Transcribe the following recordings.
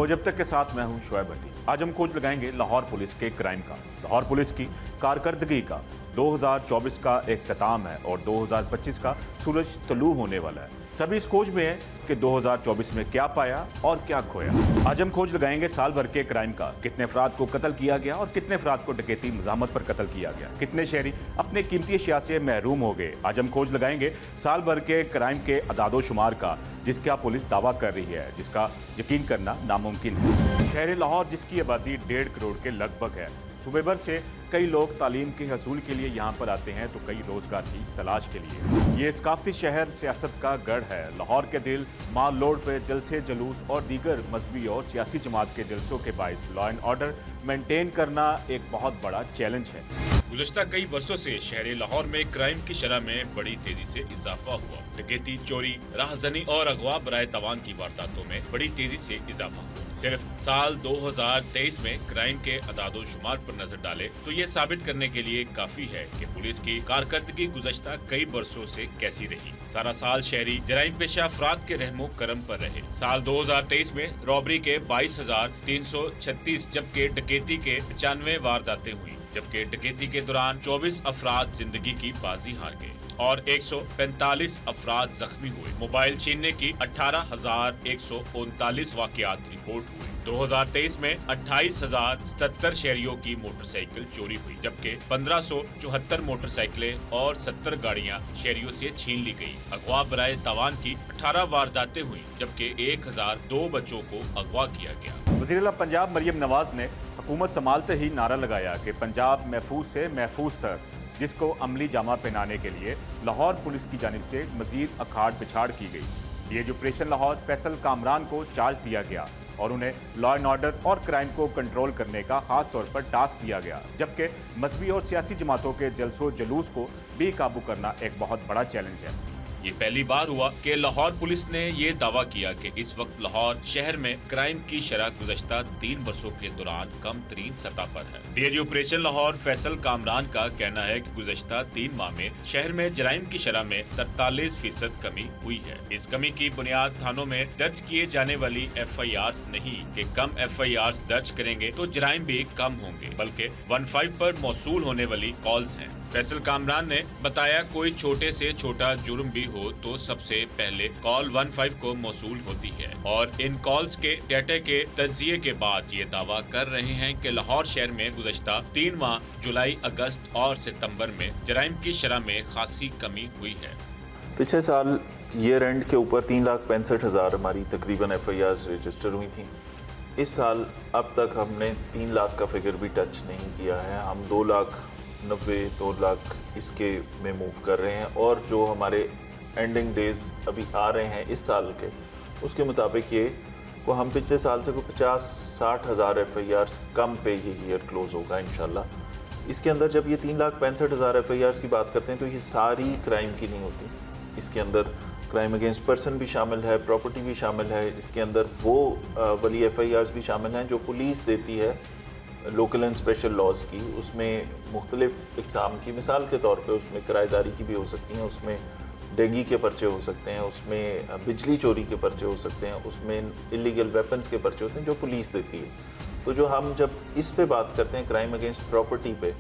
जब तक के साथ मैं हूं शोएब भट्टी। आज हम खोज लगाएंगे लाहौर पुलिस के क्राइम का, लाहौर पुलिस की कारकर्दगी का। 2024 का इख्तिताम है और 2025 का सूरज तुलू होने वाला है। सभी इस खोज में है कि 2024 में क्या पाया और क्या खोया। आज हम खोज लगाएंगे साल भर के क्राइम का, कितने अफराद को कत्ल किया गया और कितने अफराद को डकैती मज़ामत पर कत्ल किया गया, कितने शहरी अपने कीमती अशिया से महरूम हो गए। आज हम खोज लगाएंगे साल भर के क्राइम के अदादो शुमार का, जिसका पुलिस दावा कर रही है, जिसका यकीन करना नामुमकिन है। शहर लाहौर जिसकी आबादी 1.5 करोड़ के लगभग है, सुबह भर से कई लोग तालीम के हसूल के लिए यहाँ पर आते हैं तो कई रोजगार की तलाश के लिए। ये सकाफती शहर सियासत का गढ़ है। लाहौर के दिल माल लोड पर जलसे जुलूस और दीगर मजहबी और सियासी जमात के जलसों के बायस लॉ एंड ऑर्डर मेंटेन करना एक बहुत बड़ा चैलेंज है। गुज़श्ता कई बरसों से शहर लाहौर में क्राइम की शरह में बड़ी तेजी से इजाफा हुआ। डकैती, चोरी, राहजनी और अगवा बराए तवान की वारदातों में बड़ी तेजी से इजाफा हुआ। सिर्फ साल 2023 में क्राइम के अदादो शुमार पर नजर डाले तो ये साबित करने के लिए काफी है कि पुलिस की कारकर्दगी गुज़श्ता कई बरसों से कैसी रही। सारा साल शहरी जराइम पेशा अफराद के रहमो करम पर रहे। साल 2023 में रॉबरी के 22,336 जबकि डकैती के 95 वारदातें हुई, जबकि डकैती के दौरान 24 अफराद जिंदगी की बाजी हार गए और 145 अफराद जख्मी हुए। मोबाइल छीनने की 18,139 वाकयात रिपोर्ट हुए। 2023 में 28,077 शहरियों की मोटरसाइकिल चोरी हुई, जबकि 1,574 मोटरसाइकिलें और 70 गाड़ियां शहरियों से छीन ली गई। अगवा बराए तवान की 18 वारदातें हुई, जबकि 1,002 बच्चों को अगवा किया गया। वज़ीर आला पंजाब मरियम नवाज ने हुकूमत संभालते ही नारा लगाया कि पंजाब महफूज से महफूज तक, जिसको अमली जामा पहनाने के लिए लाहौर पुलिस की जानिब से मजीद अखाड़ पिछाड़ की गई। ये ऑपरेशन लाहौर फैसल कामरान को चार्ज दिया गया और उन्हें लॉ एंड ऑर्डर और क्राइम को कंट्रोल करने का खास तौर पर टास्क दिया गया, जबकि मजहबी और सियासी जमातों के जलसों जुलूस को बेकाबू करना एक बहुत बड़ा चैलेंज है। ये पहली बार हुआ कि लाहौर पुलिस ने ये दावा किया कि इस वक्त लाहौर शहर में क्राइम की शरह गुज़श्ता 3 वर्षों के दौरान कम तरीन सतह पर है। डीआईजी ऑपरेशन लाहौर फैसल कामरान का कहना है कि गुज़श्ता 3 माह में शहर में जराइम की शरह में 43% कमी हुई है। इस कमी की बुनियाद थानों में दर्ज किए जाने वाली FIRs नहीं कि कम FIRs दर्ज करेंगे तो जराइम भी कम होंगे, बल्कि 15 पर मौसूल होने वाली कॉल्स हैं। फैसल कामरान ने बताया, कोई छोटे से छोटा जुर्म भी हो तो सबसे पहले कॉल 15 को मौसूल होती है और इन कॉल्स के डाटा के तज्जिये के बाद ये दावा कर रहे हैं कि लाहौर शहर में गुज़श्ता 3 माह जुलाई, अगस्त और सितंबर में जराइम की शरह में खासी कमी हुई है। पिछले साल ईयर एंड के ऊपर 3,65,000 हमारी तकरीबन FIRs रजिस्टर हुई थी। इस साल अब तक हमने 3 लाख का फिगर भी टच नहीं किया है। हम 2 लाख इसके में मूव कर रहे हैं और जो हमारे एंडिंग डेज अभी आ रहे हैं इस साल के, उसके मुताबिक ये को हम पिछले साल से को 50-60 हज़ार FIRs कम पे ये ईयर क्लोज होगा इंशाल्लाह। इसके अंदर जब ये 3,65,000 FIRs की बात करते हैं तो ये सारी क्राइम की नहीं होती। इसके अंदर क्राइम अगेंस्ट पर्सन भी शामिल है, प्रॉपर्टी भी शामिल है, इसके अंदर वो वाली FIRs भी शामिल हैं जो पुलिस देती है लोकल एंड स्पेशल लॉज की। उसमें मुख्तलिफ इक़साम की, मिसाल के तौर पे उसमें किराएदारी की भी हो सकती हैं, उसमें डेंगी के पर्चे हो सकते हैं, उसमें बिजली चोरी के पर्चे हो सकते हैं, उसमें इलीगल वेपन्स के पर्चे होते हैं जो पुलिस देती है। तो जो हम जब इस पे बात करते हैं क्राइम अगेंस्ट प्रॉपर्टी पे,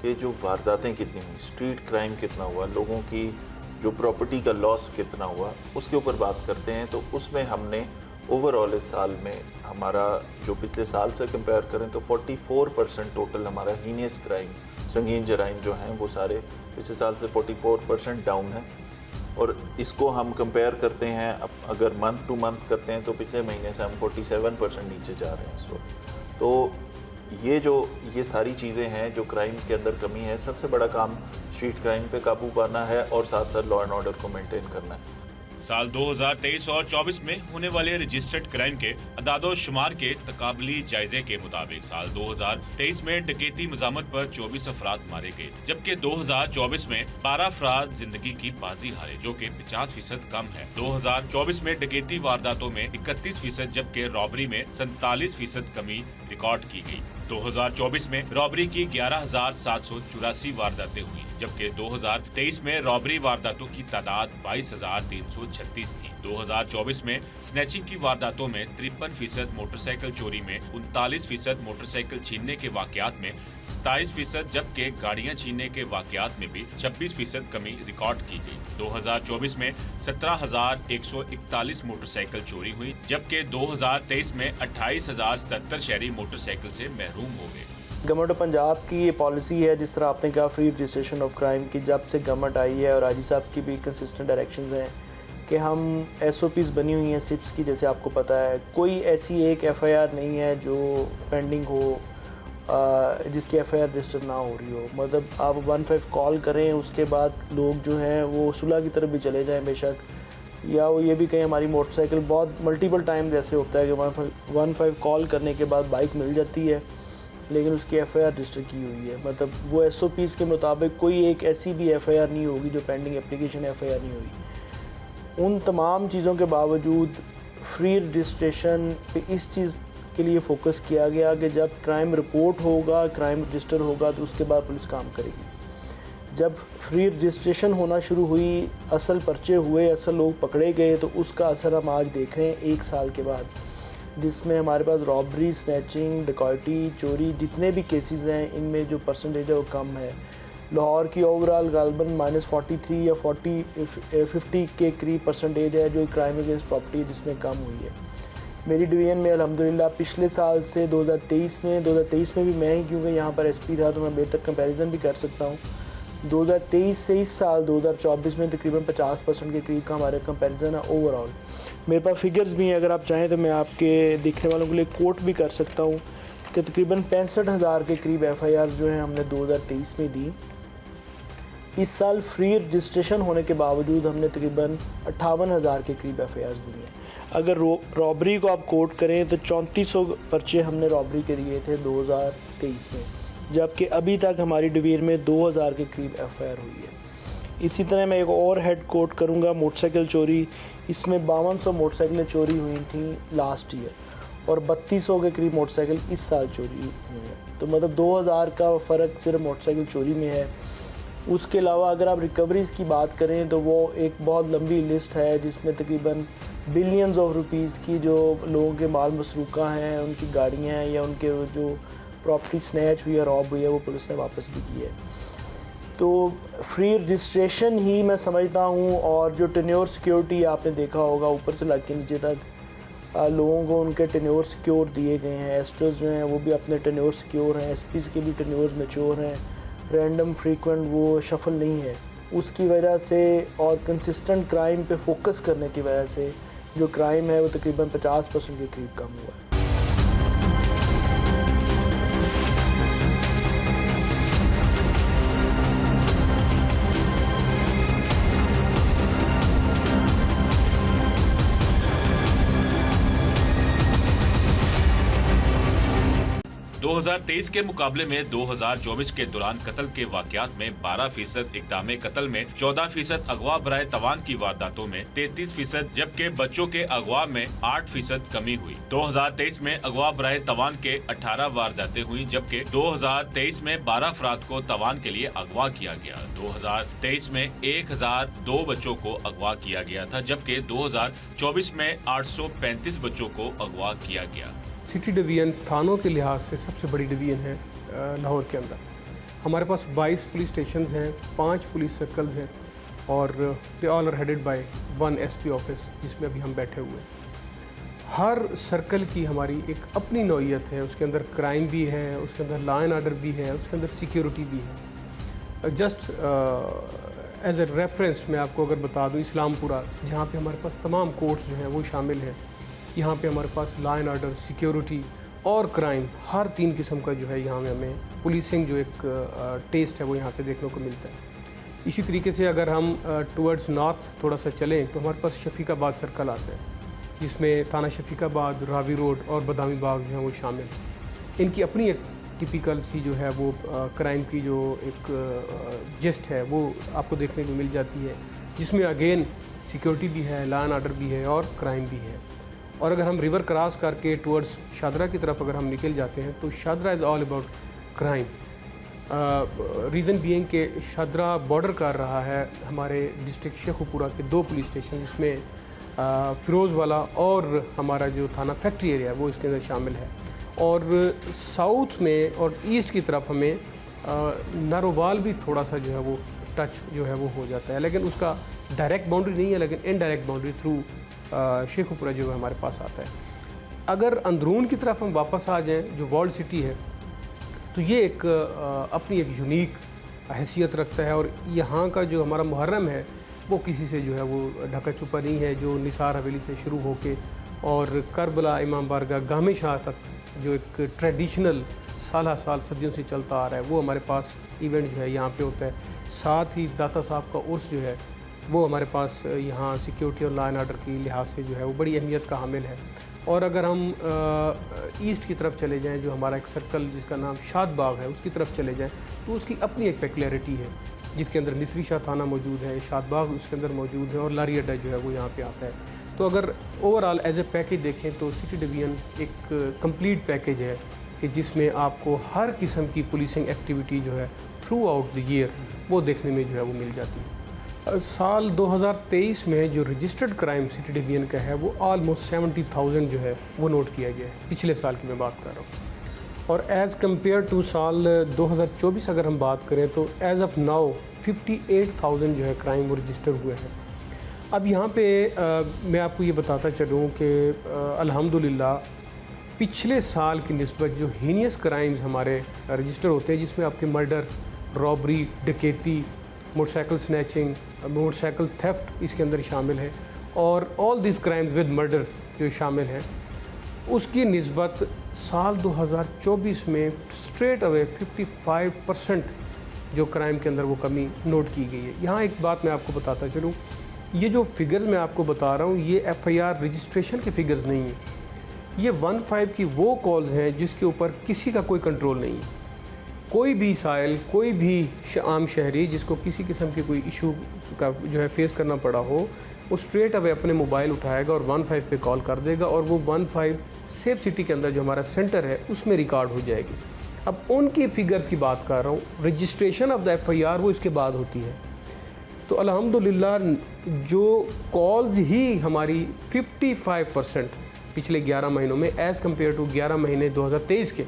कि जो वारदातें कितनी हुई, स्ट्रीट क्राइम कितना हुआ, लोगों की जो प्रॉपर्टी का लॉस कितना हुआ, उसके ऊपर बात करते हैं, तो उसमें हमने ओवरऑल इस साल में हमारा जो पिछले साल से कंपेयर करें तो 44% टोटल हमारा हीनियस क्राइम, संगीन जराइम जो हैं वो सारे पिछले साल से 44% डाउन है। और इसको हम कंपेयर करते हैं, अब अगर मंथ टू मंथ करते हैं तो पिछले महीने से हम 47% नीचे जा रहे हैं इस वक्त। तो ये सारी चीज़ें हैं जो क्राइम के अंदर कमी है। सबसे बड़ा काम स्ट्रीट क्राइम पे काबू पाना है और साथ साथ लॉ एंड ऑर्डर को मेंटेन करना है। साल 2023 और 24 में होने वाले रजिस्टर्ड क्राइम के अदादो शुमार के तकाबली जायजे के मुताबिक साल 2023 में डकैती मज़ामत पर 24 अफराद मारे गए, जबकि 2024 में 12 अफराद जिंदगी की बाजी हारे, जो कि 50% कम है। 2024 में डकैती वारदातों में 31%, जबकि रॉबरी में 47% कमी रिकॉर्ड की गई। 2024 में रॉबरी की 11,784 वारदातें हुई, जबकि 2023 में रॉबरी वारदातों की तादाद 22,336 थी। 2024 में स्नैचिंग की वारदातों में 53% मोटरसाइकिल चोरी में 39% मोटरसाइकिल छीनने के वाकयात में 27%, जबकि गाड़ियां छीनने के वाकयात में भी 26% कमी रिकॉर्ड की गई। 2024 में 17,141 मोटरसाइकिल चोरी हुई, जबकि 2023 में 28,077 शहरी मोटरसाइकिल से महरूम हो गए। गवर्नमेंट ऑफ पंजाब की ये पॉलिसी है, जिस तरह आपने कहा फ्री रजिस्ट्रेशन ऑफ क्राइम की, जब से गवर्नमेंट आई है और आजी साहब की भी कंसिस्टेंट डायरेक्शंस हैं कि हम SOPs बनी हुई हैं सिप्स की, जैसे आपको पता है कोई ऐसी एक FIR नहीं है जो पेंडिंग हो, जिसकी FIR रजिस्टर ना हो रही हो। मतलब आप 15 कॉल करें, उसके बाद लोग जो हैं वो सुलह की तरफ भी चले जाएं बेशक, या वो ये भी कहें हमारी मोटरसाइकिल बहुत मल्टीपल टाइम ऐसे होता है कि 15 कॉल करने के बाद बाइक मिल जाती है लेकिन उसकी FIR रजिस्टर की हुई है। मतलब वो SOPs के मुताबिक कोई एक ऐसी भी FIR नहीं होगी जो पेंडिंग एप्लीकेशन FIR नहीं हुई। उन तमाम चीज़ों के बावजूद फ्री रजिस्ट्रेशन पे इस चीज़ के लिए फ़ोकस किया गया कि जब क्राइम रिपोर्ट होगा, क्राइम रजिस्टर होगा, तो उसके बाद पुलिस काम करेगी। जब फ्री रजिस्ट्रेशन होना शुरू हुई, असल पर्चे हुए, असल लोग पकड़े गए, तो उसका असर हम आज देख रहे हैं 1 साल के बाद, जिसमें हमारे पास रॉबरी, स्नैचिंग, डकैती, चोरी जितने भी केसेस हैं इनमें जो परसेंटेज है वो कम है। लाहौर की ओवरऑल गालबन -43 या 50 के करीब परसेंटेज है जो क्राइम अगेंस्ट प्रॉपर्टी जिसमें कम हुई है। मेरी डिवीज़न में अल्हम्दुलिल्लाह पिछले साल से 2023 में भी मैं ही, क्योंकि यहाँ पर SP था तो मैं बेहतर कंपैरिजन भी कर सकता हूँ, 2023 से इस साल 2024 में तकरीबन 50% के करीब का हमारा कंपैरिजन है ओवरऑल। मेरे पास फिगर्स भी हैं, अगर आप चाहें तो मैं आपके देखने वालों के लिए कोट भी कर सकता हूँ कि तकरीबन 65,000 के करीब FIR जो है हमने 2023 में दी। इस साल फ्री रजिस्ट्रेशन होने के बावजूद हमने तकरीबन 58,000 के करीब FIRs दी हैं। अगर रॉबरी को आप कोट करें तो 3400 पर्चे हमने रॉबरी के दिए थे 2023 में, जबकि अभी तक हमारी डिवीज़न में 2000 के करीब FIR हुई है। इसी तरह मैं एक और हेड कोट करूँगा, मोटरसाइकिल चोरी, इसमें 5200 मोटरसाइकिलें चोरी हुई थी लास्ट ईयर और 3200 के करीब मोटरसाइकिल इस साल चोरी हुई है। तो मतलब 2000 का फ़र्क सिर्फ मोटरसाइकिल चोरी में है। उसके अलावा अगर आप रिकवरीज़ की बात करें तो वो एक बहुत लंबी लिस्ट है जिसमें तकरीबन बिलियंस ऑफ रुपीज़ की जो लोगों के माल मसरूक़ा हैं, उनकी गाड़ियाँ हैं या उनके जो प्रॉपर्टी स्नैच हुई है, रॉब हुई है, वो पुलिस ने वापस भी की है। तो फ्री रजिस्ट्रेशन ही मैं समझता हूँ, और जो टेन्योर सिक्योरिटी आपने देखा होगा ऊपर से लेकर नीचे तक लोगों को उनके टेन्योर सिक्योर दिए गए हैं। एस्ट्रोस जो हैं वो भी अपने टेन्योर सिक्योर हैं, SPs के भी टेन्योर मैच्योर हैं, रैंडम फ्रीक्वेंट वो शफल नहीं है। उसकी वजह से और कंसिस्टेंट क्राइम पे फोकस करने की वजह से जो क्राइम है वो तकरीबन 50% के करीब कम हुआ है। 2023 के मुकाबले में 2024 के दौरान कत्ल के वाकयात में 12% इक़दाम कत्ल में 14% अगवा बराए तवान की वारदातों में 33%, जबकि बच्चों के अगवा में 8% कमी हुई। 2023 में अगवा बराए तवान के 18 वारदातें हुई, जबकि 2023 में 12 अफराद को तवान के लिए अगवा किया गया। 2023 में 1002 बच्चों को अगवा किया गया था, जबकि 2024 में 835 बच्चों को अगवा किया गया। सिटी डिवीज़न थानों के लिहाज से सबसे बड़ी डिवीज़न है लाहौर के अंदर। हमारे पास 22 पुलिस स्टेशन हैं, 5 पुलिस सर्कल्स हैं और they all are headed by 1 SP office जिसमें अभी हम बैठे हुए हैं। हर सर्कल की हमारी एक अपनी नौइयत है, उसके अंदर क्राइम भी है, उसके अंदर लॉ एंड ऑर्डर भी है, उसके अंदर सिक्योरिटी भी है। जस्ट एज ए रेफरेंस मैं आपको अगर बता दूँ, इस्लामपुरा जहाँ पे हमारे पास तमाम कोर्ट्स जो हैं वो शामिल हैं, यहाँ पे हमारे पास लॉ एंड ऑर्डर, सिक्योरिटी और क्राइम हर 3 किस्म का जो है यहाँ में हमें पुलिसिंग जो एक टेस्ट है वो यहाँ पे देखने को मिलता है। इसी तरीके से अगर हम टुवर्ड्स नॉर्थ थोड़ा सा चलें तो हमारे पास शफीकाबाद सर्कल आता है, जिसमें थाना शफीकाबाद, रावी रोड और बदामी बाग जो है वो शामिल हैं। इनकी अपनी एक टिपिकल सी जो है वो क्राइम की जो एक जिस्ट है वो आपको देखने को मिल जाती है, जिसमें अगेन सिक्योरिटी भी है, लॉ एंड ऑर्डर भी है और क्राइम भी है। और अगर हम रिवर क्रॉस करके टुवर्ड्स शादरा की तरफ अगर हम निकल जाते हैं तो Shahdara is all about crime. Reason being के शादरा बॉर्डर कर रहा है हमारे डिस्ट्रिक्ट शेखुपुरा के 2 पुलिस स्टेशन, जिसमें फ़िरोज़ वाला और हमारा जो थाना फैक्ट्री एरिया वो इसके अंदर शामिल है। और साउथ में और ईस्ट की तरफ हमें नारोवाल भी थोड़ा सा जो है वो टच जो है वो हो जाता है, लेकिन उसका डायरेक्ट बाउंड्री नहीं है, लेकिन इनडायरेक्ट बाउंड्री थ्रू शेखुपुरा जो है हमारे पास आता है। अगर अंदरून की तरफ हम वापस आ जाएं, जो वॉल्ड सिटी है, तो ये एक अपनी एक यूनिक हैसियत रखता है। और यहाँ का जो हमारा मुहर्रम है वो किसी से जो है वो ढका छुपा नहीं है, जो निसार हवेली से शुरू होके और करबला इमाम बारगाह गामे शाह तक जो एक ट्रेडिशनल साल सदियों से चलता आ रहा है, वो हमारे पास इवेंट जो है यहाँ पे होता है। साथ ही दाता साहब का उर्स जो है वो हमारे पास यहाँ सिक्योरिटी और लॉ एंड ऑर्डर की लिहाज से जो है वो बड़ी अहमियत का हामिल है। और अगर हम ईस्ट की तरफ चले जाएं, जो हमारा एक सर्कल जिसका नाम शाद बाग है, उसकी तरफ चले जाएं, तो उसकी अपनी एक पेक्युलरिटी है, जिसके अंदर मिस्री शाह थाना मौजूद है, शाद बाग उसके अंदर मौजूद है, और लारी अड्डा जो है वो यहाँ पे आता है। तो अगर ओवरऑल एज ए पैकेज देखें तो सिटी डिवीज़न एक कंप्लीट पैकेज है कि जिसमें आपको हर किस्म की पुलिसिंग एक्टिविटी जो है थ्रू आउट द ईयर वो देखने में जो है वो मिल जाती है। साल 2023 में जो रजिस्टर्ड क्राइम सिटी डिवीज़न का है वो ऑलमोस्ट 70,000 जो है वो नोट किया गया है, पिछले साल की मैं बात कर रहा हूँ। और एज़ कम्पेयर टू साल 2024 अगर हम बात करें तो एज़ ऑफ नाउ 58,000 जो है क्राइम वो रजिस्टर हुए हैं। अब यहाँ पे मैं आपको ये बताता चलूँ कि अल्हम्दुलिल्लाह पिछले साल की निस्बत जो हीनियस क्राइम्स हमारे रजिस्टर होते हैं, जिसमें आपके मर्डर, रॉबरी, डकैती, मोटरसाइकिल स्नैचिंग, मोटरसाइकिल थेफ्ट इसके अंदर शामिल है, और all this crimes with murder जो शामिल है, उसकी निस्बत साल 2024 में स्ट्रेट अवे 55% जो क्राइम के अंदर वो कमी नोट की गई है। यहाँ एक बात मैं आपको बताता चलूँ, ये जो फिगर्स मैं आपको बता रहा हूँ ये FIR रजिस्ट्रेशन के फिगर्स नहीं है, ये 15 की वो कॉल्स हैं जिसके ऊपर किसी का कोई कंट्रोल नहीं है। कोई भी साइल, कोई भी आम शहरी जिसको किसी किस्म की कोई इशू का जो है फेस करना पड़ा हो, वो स्ट्रेट अवे अपने मोबाइल उठाएगा और 15 पे कॉल कर देगा, और वो 15 सेफ सिटी के अंदर जो हमारा सेंटर है उसमें रिकॉर्ड हो जाएगी। अब उनकी फिगर्स की बात कर रहा हूँ, रजिस्ट्रेशन ऑफ द FIR वो इसके बाद होती है। तो अल्हम्दुलिल्लाह जो कॉल्स ही हमारी 55% पिछले 11 महीनों में एज़ कम्पेयर टू 11 महीने 2023 के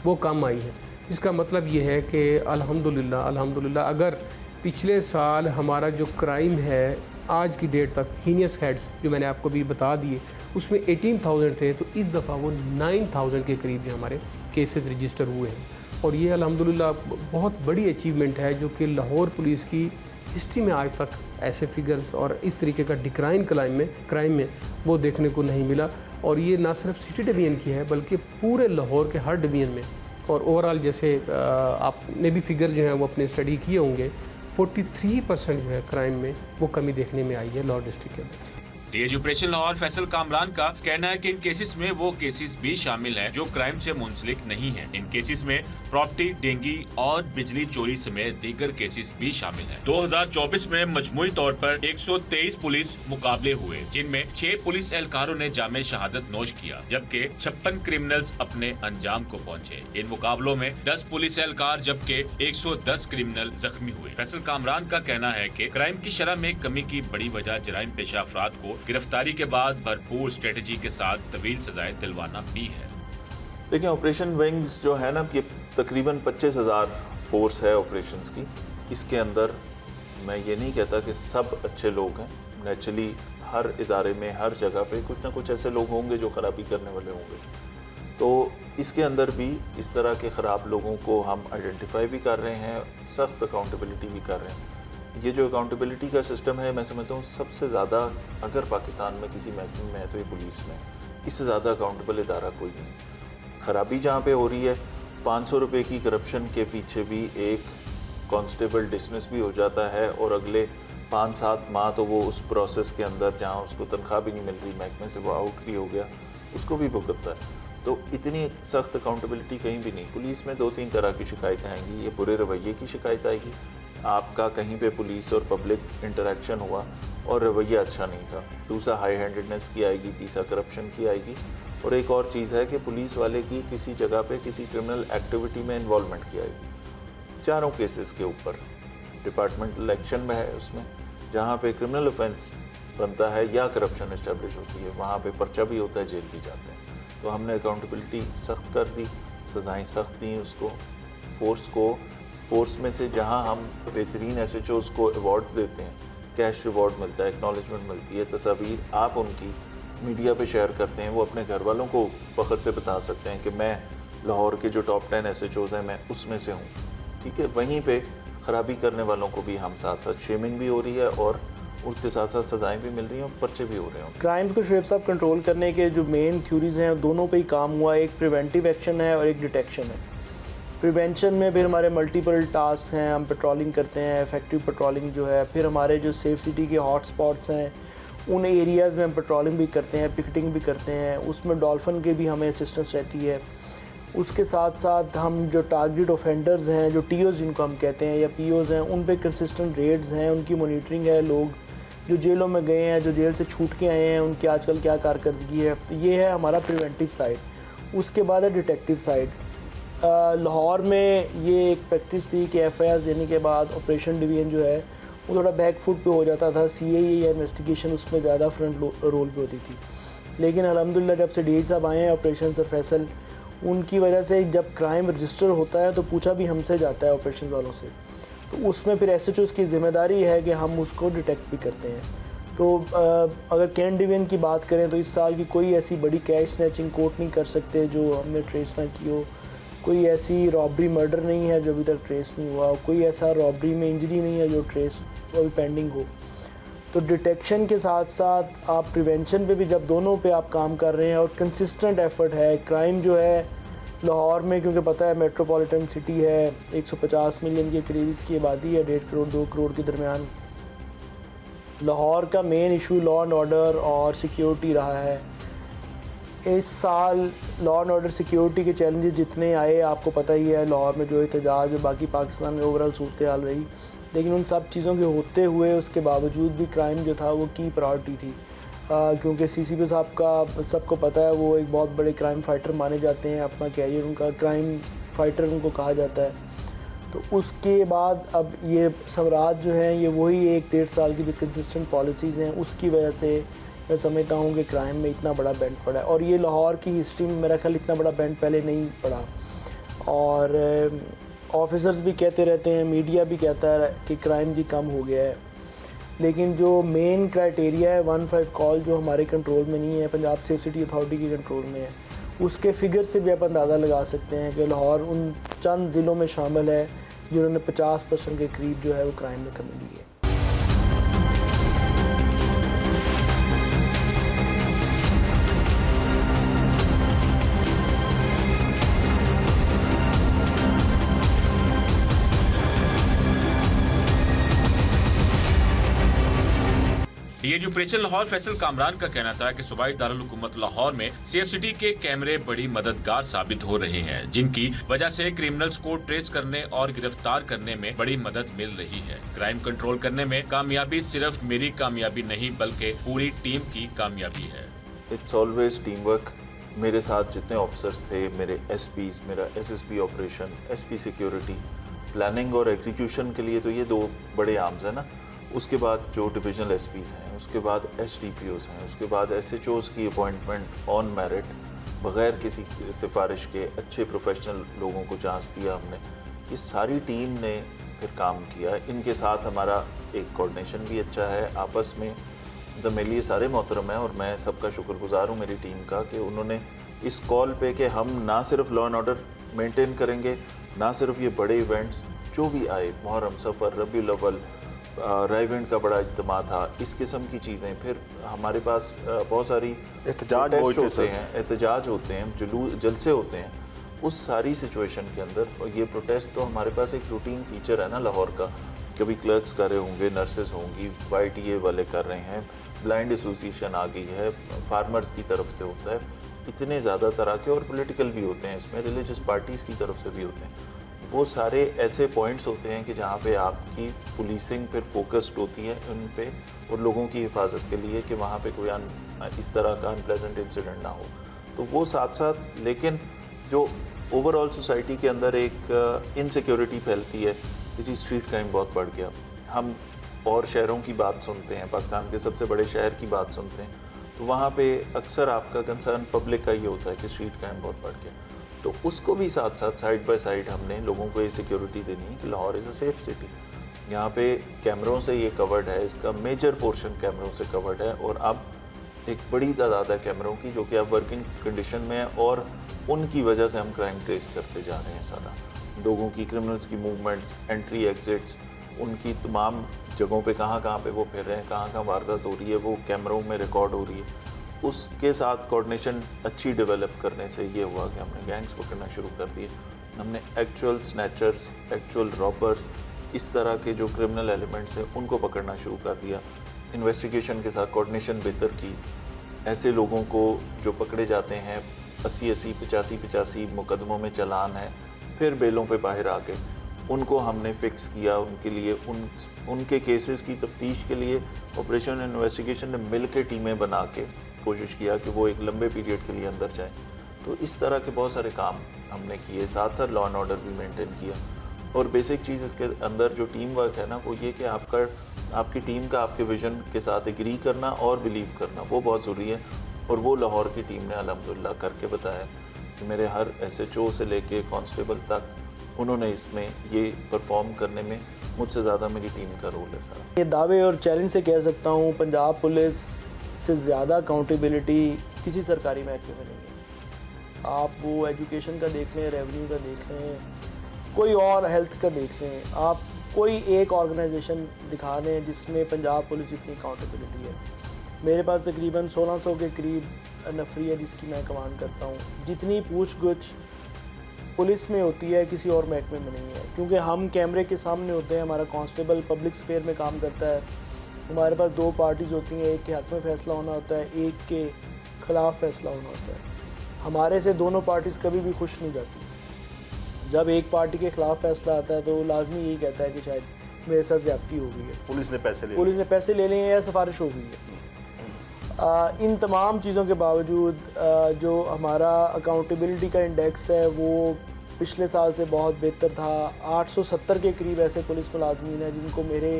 वो कम आई है। इसका मतलब ये है कि अल्हम्दुलिल्लाह अगर पिछले साल हमारा जो क्राइम है आज की डेट तक हीनियस हेड्स जो मैंने आपको भी बता दिए उसमें 18,000 थे, तो इस दफ़ा वो 9,000 के करीब जो हमारे केसेस रजिस्टर हुए हैं। और ये अल्हम्दुलिल्लाह बहुत बड़ी अचीवमेंट है जो कि लाहौर पुलिस की हिस्ट्री में आज तक ऐसे फिगर्स और इस तरीके का डिक्लाइन क्राइम में वो देखने को नहीं मिला। और ये ना सिर्फ सिटी डिवीज़न की है बल्कि पूरे लाहौर के हर डिवीज़न में। और ओवरऑल जैसे आपने भी फिगर जो है वो अपने स्टडी किए होंगे, 43% जो है क्राइम में वो कमी देखने में आई है लाहौर डिस्ट्रिक्ट के अंदर। डीएजी ऑपरेशन लाहौर फैसल कामरान का कहना है कि इन केसेस में वो केसेस भी शामिल हैं जो क्राइम से मुंसलिक नहीं हैं। इन केसेस में प्रॉपर्टी, डेंगी और बिजली चोरी समेत दीगर केसेस भी शामिल हैं। 2024 में मजमूई तौर पर 123 पुलिस मुकाबले हुए, जिनमें 6 पुलिस एहलकारों ने जामे शहादत नोश किया, जबकि 56 क्रिमिनल्स अपने अंजाम को पहुँचे। इन मुकाबलों में 10 पुलिस एहलकार जबकि 110 क्रिमिनल जख्मी हुए। फैसल कामरान का कहना है कि क्राइम की शरह में कमी की बड़ी वजह जराइम पेशा अफराद को गिरफ्तारी के बाद भरपूर स्ट्रेटजी के साथ तवील सजाएं दिलवाना भी है। देखिए ऑपरेशन विंग्स जो है ना कि तकरीबन 25,000 फोर्स है ऑपरेशंस की। इसके अंदर मैं ये नहीं कहता कि सब अच्छे लोग हैं, नेचुरली हर इदारे में हर जगह पे कुछ ना कुछ ऐसे लोग होंगे जो ख़राबी करने वाले होंगे। तो इसके अंदर भी इस तरह के ख़राब लोगों को हम आइडेंटिफाई भी कर रहे हैं, सख्त अकाउंटेबिलिटी भी कर रहे हैं। ये जो अकाउंटेबिलिटी का सिस्टम है मैं समझता हूँ सबसे ज़्यादा अगर पाकिस्तान में किसी महकमे में है तो ये पुलिस में, इससे ज़्यादा अकाउंटेबल इदारा कोई नहीं। ख़राबी जहाँ पे हो रही है 500 रुपये की करप्शन के पीछे भी एक कांस्टेबल डिसमिस भी हो जाता है और अगले 5-7 माह तो वो उस प्रोसेस के अंदर जहाँ उसको तनख्वाह भी नहीं मिल रही महकमे से वो आउट भी हो गया, उसको भी भुगतता है। तो इतनी सख्त अकाउंटेबिलिटी कहीं भी नहीं। पुलिस में 2-3 तरह की शिकायतें आएंगी। ये बुरे रवैये की शिकायत आएगी, आपका कहीं पे पुलिस और पब्लिक इंटरेक्शन हुआ और रवैया अच्छा नहीं था। दूसरा हाई हैंडेडनेस की आएगी, तीसरा करप्शन की आएगी, और एक और चीज़ है कि पुलिस वाले की किसी जगह पे किसी क्रिमिनल एक्टिविटी में इन्वॉल्वमेंट की आएगी। चारों केसेस के ऊपर डिपार्टमेंटल एक्शन में है। उसमें जहाँ पे क्रिमिनल ऑफेंस बनता है या करप्शन इस्टेब्लिश होती है वहाँ पे पर्चा भी होता है, जेल भी जाते हैं। तो हमने अकाउंटेबिलिटी सख्त कर दी, सज़ाएँ सख्त दी उसको, फोर्स में से जहाँ हम बेहतरीन SHOs को अवार्ड देते हैं, कैश रिवॉर्ड मिलता है, एक्नॉलेजमेंट मिलती है, तस्वीर आप उनकी मीडिया पे शेयर करते हैं, वो अपने घर वालों को फ़ख्र से बता सकते हैं कि मैं लाहौर के जो टॉप 10 SHOs हैं मैं उसमें से हूँ। ठीक है, वहीं पे ख़राबी करने वालों को भी हम साथ साथ शेमिंग भी हो रही है और उसके साथ साथ सज़ाएँ भी मिल रही हैं और पर्चे भी हो रहे हैं। क्राइम को शुएब साहब कंट्रोल करने के जो मेन थ्योरीज़ हैं दोनों पे ही काम हुआ है। एक प्रिवेंटिव एक्शन है और एक डिटेक्शन है। प्रिवेंशन में फिर हमारे मल्टीपल टास्क हैं, हम पेट्रोलिंग करते हैं, इफेक्टिव पेट्रोलिंग जो है। फिर हमारे जो सेफ सिटी के हॉट स्पॉट्स हैं उन एरियाज़ में हम पेट्रोलिंग भी करते हैं, पिकेटिंग भी करते हैं, उसमें डॉल्फिन के भी हमें असिस्टेंस रहती है। उसके साथ साथ हम जो टारगेट ऑफेंडर्स हैं, जो TOs जिनको हम कहते हैं या POs हैं, उन पे कंसिस्टेंट रेड्स हैं, उनकी मॉनिटरिंग है। लोग जो जेलों में गए हैं, जो जेल से छूट के आए हैं, उनकी आजकल क्या कारकर्दगी है, तो ये है हमारा प्रिवेंटिव साइड। उसके बाद है डिटेक्टिव साइड। लाहौर में ये एक प्रैक्टिस थी कि FIR देने के बाद ऑपरेशन डिवीज़न जो है वो थोड़ा बैक फुट पे हो जाता था। CAA या इन्वेस्टिगेशन उसमें ज़्यादा फ्रंट रोल पे होती थी। लेकिन अल्हम्दुलिल्लाह जब से DI साहब आए हैं ऑपरेशन सर फैसल, उनकी वजह से जब क्राइम रजिस्टर होता है तो पूछा भी हमसे जाता है ऑपरेशन वालों से, तो उसमें फिर SHOs की ज़िम्मेदारी है कि हम उसको डिटेक्ट भी करते हैं। तो अगर कैंट डिवीज़न की बात करें तो इस साल की कोई ऐसी बड़ी कैश स्नैचिंग कोर्ट नहीं कर सकते जो हमने ट्रेस ना की हो। कोई ऐसी रॉबरी मर्डर नहीं है जो अभी तक ट्रेस नहीं हुआ, कोई ऐसा रॉबरी में इंजरी नहीं है जो ट्रेस अभी पेंडिंग हो। तो डिटेक्शन के साथ साथ आप प्रिवेंशन पे भी जब दोनों पे आप काम कर रहे हैं और कंसिस्टेंट एफर्ट है। क्राइम जो है लाहौर में, क्योंकि पता है मेट्रोपॉलिटन सिटी है, 150 मिलियन के करीब इसकी आबादी है, 1.5 करोड़ 2 करोड़ के दरमियान। लाहौर का main issue law and order और सिक्योरिटी रहा है। इस साल लॉ एंड ऑर्डर सिक्योरिटी के चैलेंजेस जितने आए आपको पता ही है, लाहौर में जो एहतजाज बाकी पाकिस्तान में ओवरऑल सूरत हाल रही, लेकिन उन सब चीज़ों के होते हुए उसके बावजूद भी क्राइम जो था वो की प्रायोरिटी थी। क्योंकि CCP साहब का सबको पता है वो एक बहुत बड़े क्राइम फाइटर माने जाते हैं, अपना कैरियर उनका क्राइम फाइटर उनको कहा जाता है। तो उसके बाद अब ये स्वराज जो हैं ये वही 1-1.5 साल की जो कंसिस्टेंट पॉलिसीज़ हैं उसकी वजह से मैं समझता हूँ कि क्राइम में इतना बड़ा बेंड पड़ा है। और ये लाहौर की हिस्ट्री में मेरा ख्याल इतना बड़ा बेंड पहले नहीं पड़ा। और ऑफिसर्स भी कहते रहते हैं, मीडिया भी कहता है कि क्राइम जी कम हो गया है, लेकिन जो मेन क्राइटेरिया है 15 कॉल जो हमारे कंट्रोल में नहीं है, पंजाब सेफ सिटी अथॉरिटी के कंट्रोल में है, उसके फिगर से भी आप अंदाज़ा लगा सकते हैं कि लाहौर उन चंद ज़िलों में शामिल है जिन्होंने 50% के करीब जो है वो क्राइम में कमी ली है। DIG ऑपरेशन लाहौर फैसल कामरान का कहना था कि सूबाई दारुल हुकूमत लाहौर में सेफ सिटी के कैमरे बड़ी मददगार साबित हो रहे हैं, जिनकी वजह से क्रिमिनल्स को ट्रेस करने और गिरफ्तार करने में बड़ी मदद मिल रही है। क्राइम कंट्रोल करने में कामयाबी सिर्फ मेरी कामयाबी नहीं बल्कि पूरी टीम की कामयाबी है। It's always team work. मेरे साथ जितने ऑफिसर्स थे, मेरे SPs, मेरा SSP operation, SP security, planning और एग्जीक्यूशन के लिए तो ये 2 बड़े आर्म्स हैं ना। उसके बाद जो डिविजनल SPs हैं, उसके बाद SDPOs हैं, उसके बाद SHOs की अपॉइंटमेंट ऑन मेरिट बग़ैर किसी सिफारिश के अच्छे प्रोफेशनल लोगों को चांस दिया हमने। ये सारी टीम ने फिर काम किया। इनके साथ हमारा एक कोऑर्डिनेशन भी अच्छा है आपस में। तो मेरे लिए सारे मोहतरम हैं और मैं सबका शुक्रगुजार हूँ मेरी टीम का कि उन्होंने इस कॉल पे कि हम ना सिर्फ लॉ एंड ऑर्डर मेंटेन करेंगे, ना सिर्फ ये बड़े इवेंट्स जो भी आए, मुहर्रम, सफ़र, रबीउल अव्वल, राइवेंट का बड़ा इज्तिमा था, इस किस्म की चीज़ें। फिर हमारे पास बहुत सारी एहतजाज होते हैं, जलसे होते हैं। उस सारी सिचुएशन के अंदर, और ये प्रोटेस्ट तो हमारे पास एक रूटीन फीचर है ना लाहौर का। कभी क्लर्क्स कर रहे होंगे, नर्सेज होंगी, YTA वाले कर रहे हैं, ब्लाइंड एसोसिएशन आ गई है, फार्मर्स की तरफ से होता है। इतने ज़्यादा तरह के और पॉलिटिकल भी होते हैं इसमें, रिलीजियस पार्टीज़ की तरफ से भी होते हैं। वो सारे ऐसे पॉइंट्स होते हैं कि जहाँ पे आपकी पुलिसिंग फिर फोकस्ड होती है उन पे और लोगों की हिफाजत के लिए कि वहाँ पे कोई इस तरह का अनप्लेजेंट इंसिडेंट ना हो। तो वो साथ साथ, लेकिन जो ओवरऑल सोसाइटी के अंदर एक इनसिक्योरिटी फैलती है कि जी स्ट्रीट क्राइम बहुत बढ़ गया। हम और शहरों की बात सुनते हैं, पाकिस्तान के सबसे बड़े शहर की बात सुनते हैं, तो वहाँ पे अक्सर आपका कंसर्न पब्लिक का ये होता है कि स्ट्रीट क्राइम बहुत बढ़ गया। तो उसको भी साथ साथ साइड बाय साइड हमने लोगों को ये सिक्योरिटी देनी है कि Lahore is a safe city. यहाँ पे कैमरों से ये कवर्ड है, इसका मेजर पोर्शन कैमरों से कवर्ड है, और अब एक बड़ी तादाद है कैमरों की जो कि अब वर्किंग कंडीशन में है, और उनकी वजह से हम क्राइम ट्रेस करते जा रहे हैं। सारा लोगों की, क्रिमिनल्स की मूवमेंट्स, एंट्री एग्जिट्स, उनकी तमाम जगहों पे कहाँ पे वो फिर रहे हैं, कहाँ वारदात हो रही है, वो कैमरों में रिकॉर्ड हो रही है। उसके साथ कोऑर्डिनेशन अच्छी डेवलप करने से ये हुआ कि हमने गैंग्स पकड़ना शुरू कर दिए। हमने एक्चुअल स्नैचर्स, एक्चुअल रॉबर्स, इस तरह के जो क्रिमिनल एलिमेंट्स हैं उनको पकड़ना शुरू कर दिया। इन्वेस्टिगेशन के साथ कोऑर्डिनेशन बेहतर की। ऐसे लोगों को जो पकड़े जाते हैं 80-80, 85-85 मुकदमों में चालान है, फिर बेलों पे बाहर आ गए, उनको हमने फिक्स किया। उनके लिए उनके केसेस की तफ्तीश के लिए ऑपरेशन इन्वेस्टिगेशन ने मिल के टीमें बना के कोशिश किया कि वो एक लंबे पीरियड के लिए अंदर जाएं। तो इस तरह के बहुत सारे काम हमने किए, साथ साथ लॉ एंड ऑर्डर भी मेंटेन किया। और बेसिक चीज़ इसके अंदर जो टीम वर्क है ना, वो ये कि आपकी टीम का आपके विजन के साथ एग्री करना और बिलीव करना, वो बहुत ज़रूरी है। और वो लाहौर की टीम ने अल्हम्दुलिल्लाह करके बताया कि मेरे हर SHO से लेके कांस्टेबल तक, उन्होंने इसमें ये परफॉर्म करने में मुझसे ज़्यादा मेरी टीम का रोल है सारा। ये दावे और चैलेंज से कह सकता हूँ, पंजाब पुलिस से ज़्यादा अकाउंटेबिलिटी किसी सरकारी महकमे में नहीं है। आप वो एजुकेशन का देख लें, रेवेन्यू का देख लें, कोई और हेल्थ का देख लें, आप कोई एक ऑर्गेनाइजेशन दिखा दें जिसमें पंजाब पुलिस जितनी अकाउंटेबिलिटी है। मेरे पास तकरीबन 1600 के करीब नफरी है जिसकी मैं कमांड करता हूँ। जितनी पूछ-गुछ पुलिस में होती है किसी और महकमे में नहीं है, क्योंकि हम कैमरे के सामने होते हैं। हमारा कांस्टेबल पब्लिक स्फेयर में काम करता है। हमारे पास 2 पार्टीज़ होती हैं, एक के हक़ में फ़ैसला होना होता है, एक के ख़िलाफ़ फ़ैसला होना होता है। हमारे से दोनों पार्टीज़ कभी भी खुश नहीं जाती। जब एक पार्टी के ख़िलाफ़ फ़ैसला आता है तो वो लाजमी यही कहता है कि शायद मेरे साथ ज़्यादती हो गई है, पुलिस ने पैसे ले लिए हैं या सिफारिश हो गई है। इन तमाम चीज़ों के बावजूद जो हमारा अकाउंटेबिलिटी का इंडेक्स है वो पिछले साल से बहुत बेहतर था। 870 के करीब ऐसे पुलिस मुलाजमीन हैं जिनको मेरे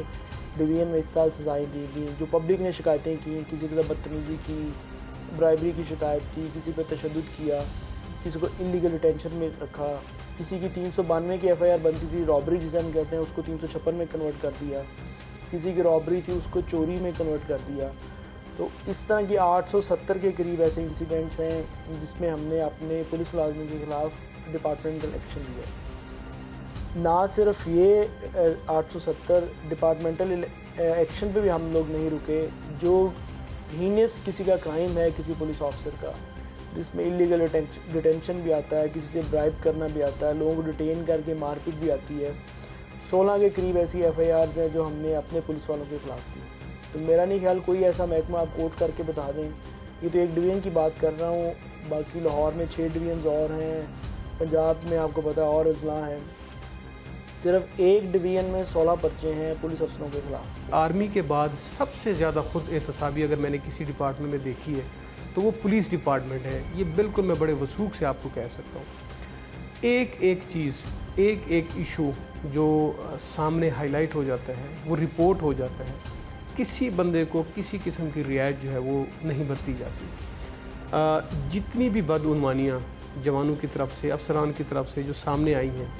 डिवीज़न में इस साल सज़ाएँ दी गई, जो पब्लिक ने शिकायतें की, किसी के साथ बदतमीज़ी की, ब्राइबरी की शिकायत की, किसी पर तशद्दुद किया, किसी को इलीगल डिटेंशन में रखा, किसी की 392 की FIR बनती थी, रॉबरी जिसे हम कहते हैं, उसको 356 में कन्वर्ट कर दिया, किसी की रॉबरी थी उसको चोरी में कन्वर्ट कर दिया। तो इस तरह की 870 के करीब ऐसे इंसिडेंट्स हैं जिसमें हमने अपने पुलिस मुलाजमिन के ख़िलाफ़ डिपार्टमेंटल एक्शन लिया। ना सिर्फ ये 870 डिपार्टमेंटल एक्शन पे भी हम लोग नहीं रुके। जो हीनियस किसी का क्राइम है किसी पुलिस ऑफिसर का, जिसमें इलीगल डिटेंशन भी आता है, किसी से ब्राइब करना भी आता है, लोगों को डिटेन करके मारपीट भी आती है, 16 के करीब ऐसी FIRs हैं जो हमने अपने पुलिस वालों के ख़िलाफ़ दी। तो मेरा नहीं ख्याल कोई ऐसा महकमा आप कोट करके बता दें। ये तो एक डिवीज़न की बात कर रहा हूँ, बाकी लाहौर में 6 डिवीज़न्स और हैं, पंजाब में आपको पता है और अजला हैं। सिर्फ एक डिवीज़न में 16 पर्चे हैं पुलिस अफसरों के ख़िलाफ़। आर्मी के बाद सबसे ज़्यादा खुद एहतसाबी अगर मैंने किसी डिपार्टमेंट में देखी है तो वो पुलिस डिपार्टमेंट है। ये बिल्कुल मैं बड़े वसूख से आपको कह सकता हूँ। एक एक चीज़, एक एक इशू जो सामने हाईलाइट हो जाता है, वो रिपोर्ट हो जाता है, किसी बंदे को किसी किस्म की रियायत जो है वो नहीं बरती जाती। जितनी भी बदउनवानियाँ जवानों की तरफ से, अफसरान की तरफ से जो सामने आई हैं,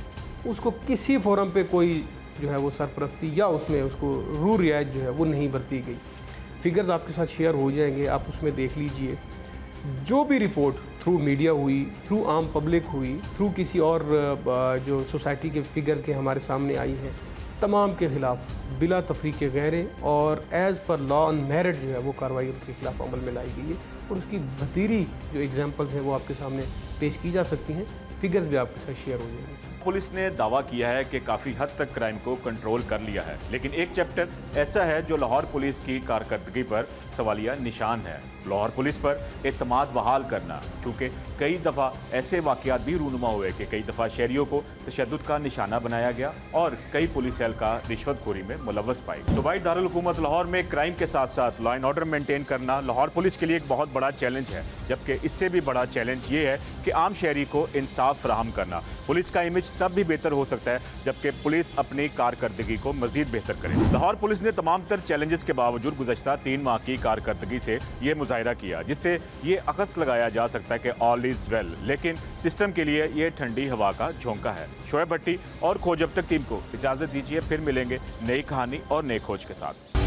उसको किसी फोरम पे कोई जो है वो सरपरस्ती या उसमें उसको रू रियायत जो है वो नहीं बरती गई। फिगर्स आपके साथ शेयर हो जाएंगे, आप उसमें देख लीजिए। जो भी रिपोर्ट थ्रू मीडिया हुई, थ्रू आम पब्लिक हुई, थ्रू किसी और जो सोसाइटी के फिगर के हमारे सामने आई हैं, तमाम के ख़िलाफ़ बिला तफरीक गैर और as per law and merit जो है वो कार्रवाई उनके खिलाफ अमल में लाई गई है। और उसकी भतीरी जो एग्जांपल्स हैं वो आपके सामने पेश की जा सकती हैं। फिगर्स भी आपके साथ शेयर हो जाएंगे। पुलिस ने दावा किया है कि काफी हद तक क्राइम को कंट्रोल कर लिया है, लेकिन एक चैप्टर ऐसा है जो लाहौर पुलिस की कारकर्दगी पर सवालिया निशान है। लाहौर पुलिस पर एतमाद बहाल करना, चूंकि कई दफ़ा ऐसे वाक़यात भी रूनुमा हुए कि कई दफ़ा शहरियों को तशद्दुद का निशाना बनाया गया और कई पुलिस एहलकार रिश्वतखोरी में मुलव्वस पाए। सूबाई दारुल हुकूमत लाहौर में क्राइम के साथ साथ लॉ एंड ऑर्डर मेंटेन करना लाहौर पुलिस के लिए एक बहुत बड़ा चैलेंज है, जबकि इससे भी बड़ा चैलेंज ये है कि आम शहरी को इंसाफ फराहम करना। पुलिस का इमेज तब भी बेहतर हो सकता है जबकि पुलिस अपनी कारकर्दगी को मजीद बेहतर करे। लाहौर पुलिस ने तमाम तर चैलेंजेस के बावजूद गुज़श्ता 3 माह की कारकर्दगी से ये मुजाहिरा किया, जिससे ये अकस लगाया जा सकता है कि ऑल इज वेल, लेकिन सिस्टम के लिए ये ठंडी हवा का झोंका है। शोएब भट्टी और खोज अब तक टीम को इजाज़त दीजिए, फिर मिलेंगे नई कहानी और नई खोज के साथ।